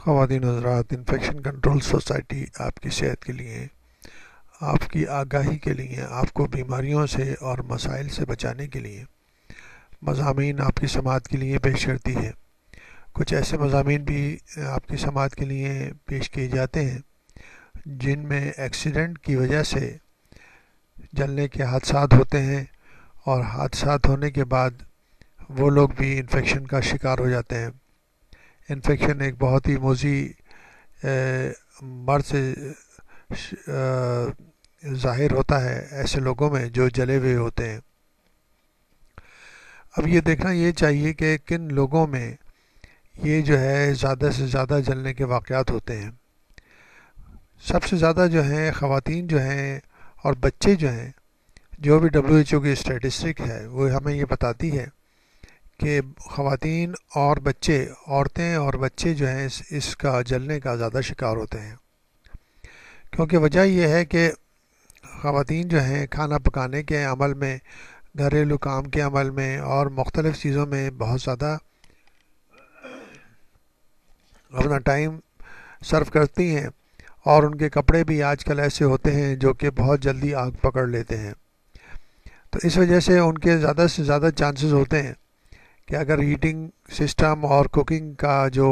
خواتین حضرات، infection control society آپ کی صحت کے لیے، آپ کی آگاہی کے لیے، آپ کو بیماریوں سے اور مسائل سے بچانے کے لیے مضامین آپ کی سماعت کے لیے پیش کرتی ہے۔ کچھ ایسے مضامین بھی آپ کی سماعت کے لیے پیش کیے جاتے ہیں جن میں ایکسیڈنٹ کی وجہ سے جلنے کے حادثات ہوتے ہیں، اور حادثات ہونے کے بعد وہ لوگ بھی انفیکشن کا شکار ہو جاتے ہیں۔ انفیکشن ایک بہت ہی موذی مرض سے ظاہر ہوتا ہے ایسے لوگوں میں جو جلے ہوئے ہوتے ہیں۔ اب یہ دیکھنا یہ چاہیے کہ کن لوگوں میں یہ جو ہے زیادہ سے زیادہ جلنے کے واقعات ہوتے ہیں۔ سب سے زیادہ جو ہیں خواتین جو ہیں اور بچے جو ہیں، جو بھی WHO کی اسٹیٹسٹک ہے وہ ہمیں یہ بتاتی ہے کہ خواتین اور بچے، عورتیں اور بچے جو ہیں اس کا جلنے کا زیادہ شکار ہوتے ہیں، کیونکہ وجہ یہ ہے کہ خواتین جو ہیں کھانا پکانے کے عمل میں، گھریلو کام کے عمل میں اور مختلف چیزوں میں بہت زیادہ اپنا ٹائم صرف کرتی ہیں، اور ان کے کپڑے بھی آج کل ایسے ہوتے ہیں جو کہ بہت جلدی آگ پکڑ لیتے ہیں۔ تو اس وجہ سے ان کے زیادہ سے زیادہ چانسز ہوتے ہیں کہ اگر ہیٹنگ سسٹم اور کوکنگ کا جو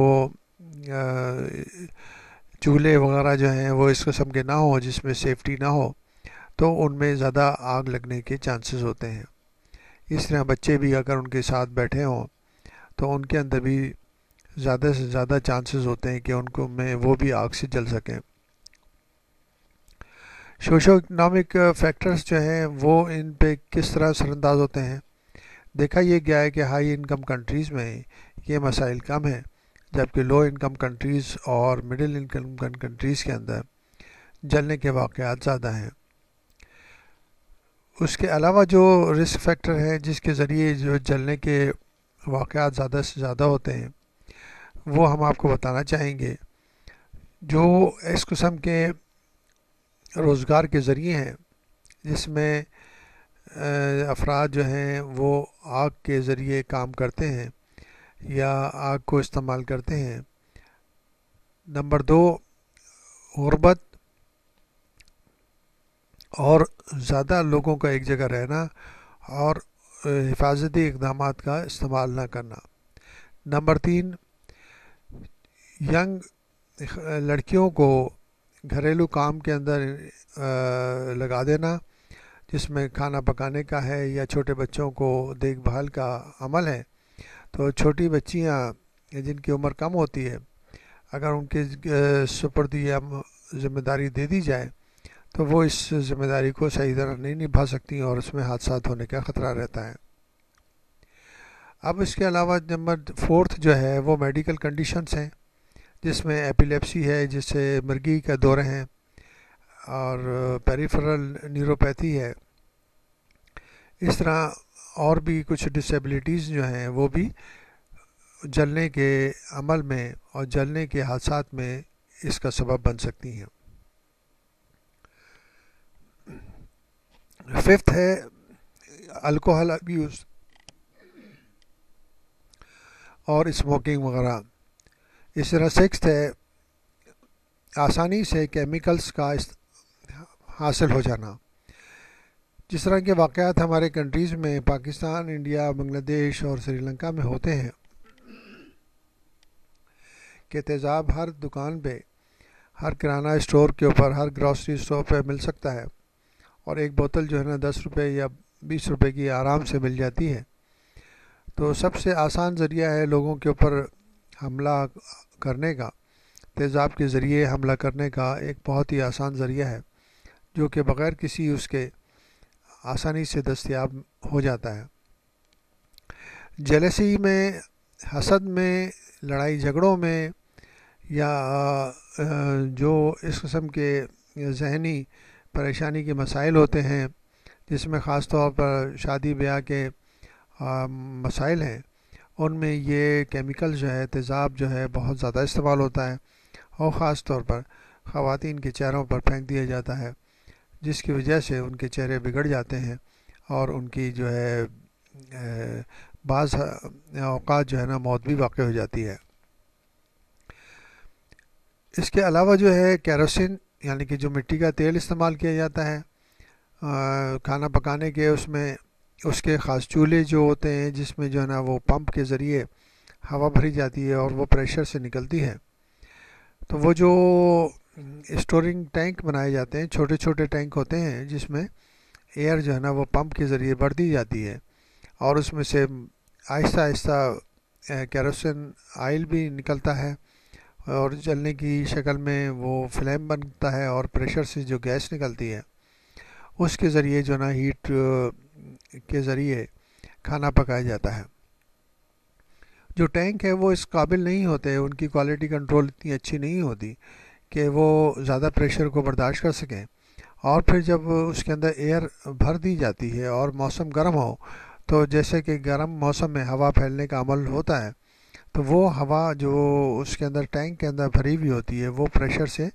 چولہے وغیرہ جو ہیں وہ اس قسم کے نہ ہوں جس میں سیفٹی نہ ہو، تو ان میں زیادہ آگ لگنے کے چانسز ہوتے ہیں۔ اس طرح بچے بھی اگر ان کے ساتھ بیٹھے ہوں تو ان کے اندر بھی زیادہ سے زیادہ چانسز ہوتے ہیں کہ ان کو وہ بھی آگ سے جل سکیں۔ سوشو اکنامک فیکٹرز جو ہیں وہ ان پہ کس طرح اثر انداز ہوتے ہیں؟ دیکھا یہ گیا ہے کہ ہائی انکم کنٹریز میں یہ مسائل کم ہیں، جبکہ لو انکم کنٹریز اور مڈل انکم کنٹریز کے اندر جلنے کے واقعات زیادہ ہیں۔ اس کے علاوہ جو رسک فیکٹر ہے جس کے ذریعے جو جلنے کے واقعات زیادہ سے زیادہ ہوتے ہیں وہ ہم آپ کو بتانا چاہیں گے۔ جو اس قسم کے روزگار کے ذریعے ہیں جس میں افراد جو ہیں وہ آگ کے ذریعے کام کرتے ہیں یا آگ کو استعمال کرتے ہیں۔ نمبر 2، غربت اور زیادہ لوگوں کا ایک جگہ رہنا اور حفاظتی اقدامات کا استعمال نہ کرنا۔ نمبر 3، ینگ لڑکیوں کو گھریلو کام کے اندر لگا دینا، جس میں کھانا پکانے کا ہے یا چھوٹے بچوں کو دیکھ بھال کا عمل ہے۔ تو چھوٹی بچیاں جن کی عمر کم ہوتی ہے، اگر ان کے سپردی یا ذمہ داری دے دی جائے تو وہ اس ذمہ داری کو صحیح طرح نہیں نبھا سکتی اور اس میں حادثات ہونے کا خطرہ رہتا ہے۔ اب اس کے علاوہ نمبر 4 جو ہے وہ میڈیکل کنڈیشنز ہیں، جس میں ایپیلیپسی ہے، جس سے مرگی کا دورے ہیں، اور پیریفرل نیوروپیتھی ہے۔ اس طرح اور بھی کچھ ڈسیبلٹیز جو ہیں وہ بھی جلنے کے عمل میں اور جلنے کے حادثات میں اس کا سبب بن سکتی ہیں۔ 5 ہے الکوہل ابیوز اور اسموکنگ وغیرہ۔ اس طرح 6 ہے آسانی سے کیمیکلز کا حاصل ہو جانا۔ جس طرح کے واقعات ہمارے کنٹریز میں پاکستان، انڈیا، بنگلہ دیش اور سری لنکا میں ہوتے ہیں کہ تیزاب ہر دکان پہ، ہر کرانہ اسٹور کے اوپر، ہر گروسری اسٹور پہ مل سکتا ہے، اور ایک بوتل جو ہے نا 10 روپے یا 20 روپے کی آرام سے مل جاتی ہے۔ تو سب سے آسان ذریعہ ہے لوگوں کے اوپر حملہ کرنے کا، تیزاب کے ذریعے حملہ کرنے کا ایک بہت ہی آسان ذریعہ ہے جو کہ بغیر کسی اس کے آسانی سے دستیاب ہو جاتا ہے۔ جیلسی میں، حسد میں، لڑائی جھگڑوں میں، یا جو اس قسم کے ذہنی پریشانی کے مسائل ہوتے ہیں جس میں خاص طور پر شادی بیاہ کے مسائل ہیں، ان میں یہ کیمیکل جو ہے، تیزاب جو ہے بہت زیادہ استعمال ہوتا ہے، اور خاص طور پر خواتین کے چہروں پر پھینک دیا جاتا ہے، جس کی وجہ سے ان کے چہرے بگڑ جاتے ہیں اور ان کی جو ہے بعض اوقات جو ہے نا موت بھی واقع ہو جاتی ہے۔ اس کے علاوہ جو ہے کیروسین یعنی کہ جو مٹی کا تیل استعمال کیا جاتا ہے کھانا پکانے کے، اس میں اس کے خاص چولہے جو ہوتے ہیں جس میں جو ہے نا وہ پمپ کے ذریعے ہوا بھری جاتی ہے اور وہ پریشر سے نکلتی ہے. تو وہ جو اسٹورنگ ٹینک بنائے جاتے ہیں، چھوٹے چھوٹے ٹینک ہوتے ہیں جس میں ایئر جو ہے نا وہ پمپ کے ذریعے بھر دی جاتی ہے اور اس میں سے آہستہ آہستہ کیروسین آئل بھی نکلتا ہے اور جلنے کی شکل میں وہ فلیم بنتا ہے اور پریشر سے جو گیس نکلتی ہے اس کے ذریعے جو نا ہیٹ کے ذریعے کھانا پکایا جاتا ہے. جو ٹینک ہے وہ اس قابل نہیں ہوتے، ان کی کوالٹی کنٹرول اتنی اچھی نہیں ہوتی کہ وہ زیادہ پریشر کو برداشت کر سکیں، اور پھر جب اس کے اندر ایئر بھر دی جاتی ہے اور موسم گرم ہو تو جیسے کہ گرم موسم میں ہوا پھیلنے کا عمل ہوتا ہے تو وہ ہوا جو اس کے اندر ٹینک کے اندر بھری ہوئی ہوتی ہے وہ پریشر سے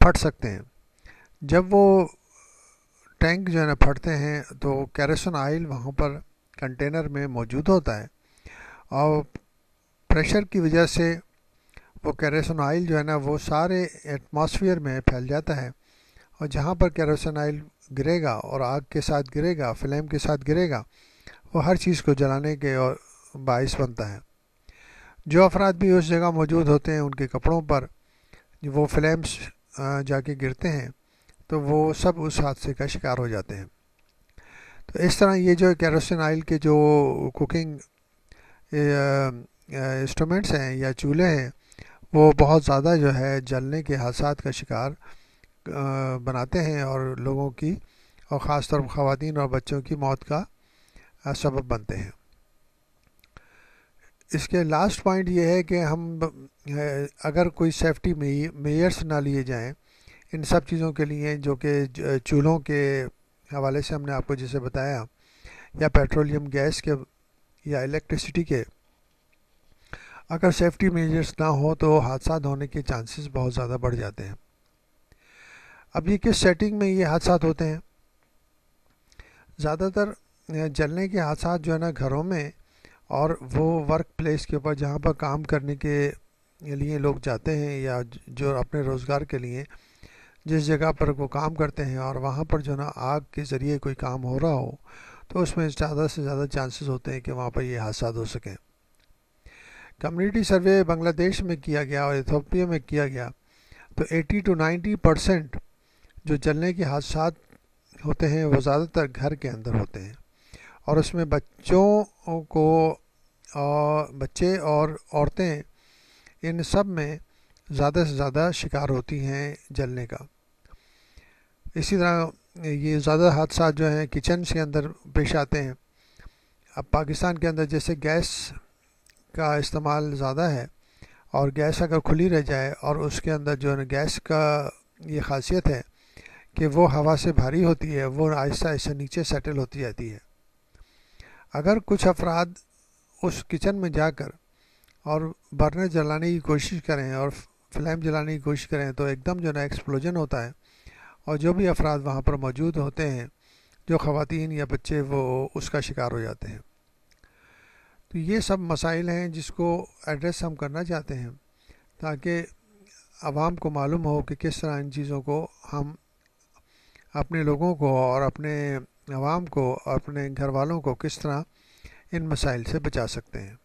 پھٹ سکتے ہیں. جب وہ ٹینک جو ہے نا پھٹتے ہیں تو کیروسین آئل وہاں پر کنٹینر میں موجود ہوتا ہے اور پریشر کی وجہ سے وہ کیروسین آئل جو ہے نا وہ سارے ایٹماسفیئر میں پھیل جاتا ہے اور جہاں پر کیروسین آئل گرے گا اور آگ کے ساتھ گرے گا، فلیم کے ساتھ گرے گا، وہ ہر چیز کو جلانے کے اور باعث بنتا ہے. جو افراد بھی اس جگہ موجود ہوتے ہیں ان کے کپڑوں پر وہ فلیمز جا کے گرتے ہیں تو وہ سب اس حادثے کا شکار ہو جاتے ہیں. تو اس طرح یہ جو کیروسین آئل کے جو کوکنگ انسٹرومنٹس ہیں یا چولہے ہیں وہ بہت زیادہ جو ہے جلنے کے حادثات کا شکار بناتے ہیں اور لوگوں کی اور خاص طور پر خواتین اور بچوں کی موت کا سبب بنتے ہیں. اس کے لاسٹ پوائنٹ یہ ہے کہ ہم اگر کوئی سیفٹی میئرس نہ لیے جائیں ان سب چیزوں کے لیے جو کہ چولہوں کے حوالے سے ہم نے آپ کو جیسے بتایا یا پیٹرولیم گیس کے یا الیکٹریسٹی کے، اگر سیفٹی میجرز نہ ہو تو حادثات ہونے کے چانسز بہت زیادہ بڑھ جاتے ہیں. اب یہ کس سیٹنگ میں یہ حادثات ہوتے ہیں؟ زیادہ تر جلنے کے حادثات جو ہے نا گھروں میں اور وہ ورک پلیس کے اوپر جہاں پر کام کرنے کے لیے لوگ جاتے ہیں یا جو اپنے روزگار کے لیے جس جگہ پر وہ کام کرتے ہیں اور وہاں پر جو نا آگ کے ذریعے کوئی کام ہو رہا ہو تو اس میں زیادہ سے زیادہ چانسز ہوتے ہیں کہ وہاں پر یہ حادثات ہو سکیں. کمیونٹی سروے بنگلہ دیش میں کیا گیا اور ایتھوپیا میں کیا گیا تو 80 to 90% جو جلنے کے حادثات ہوتے ہیں وہ زیادہ تر گھر کے اندر ہوتے ہیں اور اس میں بچوں کو بچے اور عورتیں ان سب میں زیادہ سے زیادہ شکار ہوتی ہیں جلنے کا. اسی طرح یہ زیادہ حادثات جو ہیں کچن کے اندر پیش آتے ہیں. اب پاکستان کے اندر جیسے گیس کا استعمال زیادہ ہے اور گیس اگر کھلی رہ جائے اور اس کے اندر جو ہے گیس کا یہ خاصیت ہے کہ وہ ہوا سے بھاری ہوتی ہے، وہ آہستہ آہستہ نیچے سیٹل ہوتی جاتی ہے. اگر کچھ افراد اس کچن میں جا کر اور برنر جلانے کی کوشش کریں اور فلیم جلانے کی کوشش کریں تو ایک دم جو ہے نا ایکسپلوژن ہوتا ہے اور جو بھی افراد وہاں پر موجود ہوتے ہیں جو خواتین یا بچے وہ اس کا شکار ہو جاتے ہیں. تو یہ سب مسائل ہیں جس کو ایڈریس ہم کرنا چاہتے ہیں تاکہ عوام کو معلوم ہو کہ کس طرح ان چیزوں کو ہم اپنے لوگوں کو اور اپنے عوام کو اپنے گھر والوں کو کس طرح ان مسائل سے بچا سکتے ہیں.